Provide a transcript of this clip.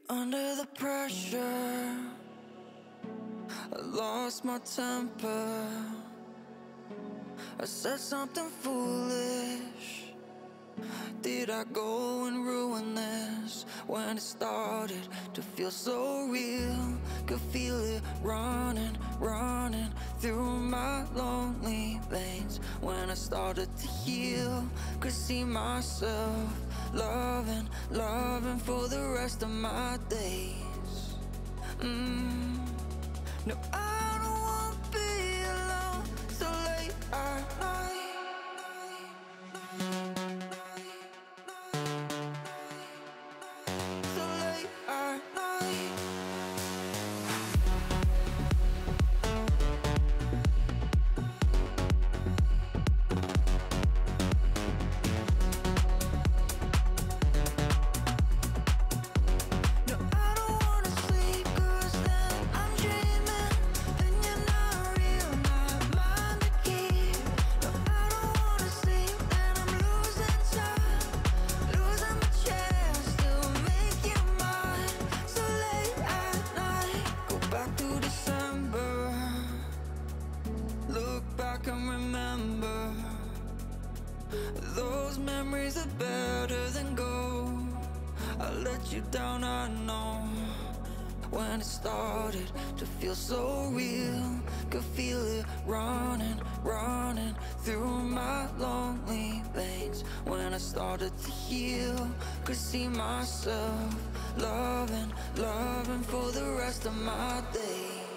Under the pressure, I lost my temper. I said something foolish. Did I go and ruin this? When it started to feel so real, could feel it running, running through my lonely veins. When I started to heal, could see myself loving, loving for the rest of my days. No, I don't want to be alone so late at night. So late at night. No, I don't wanna sleep 'cause then I'm dreaming, and you're not real, not mine to keep. No, I don't wanna sleep, and I'm losing time, losing my chance to make you mine. So late at night, go back to December, look back and remember. Those memories are better than gold. I let you down, I know. when it started to feel so real. Could feel it running, running through my lonely veins. When I started to heal, could see myself loving, loving for the rest of my days.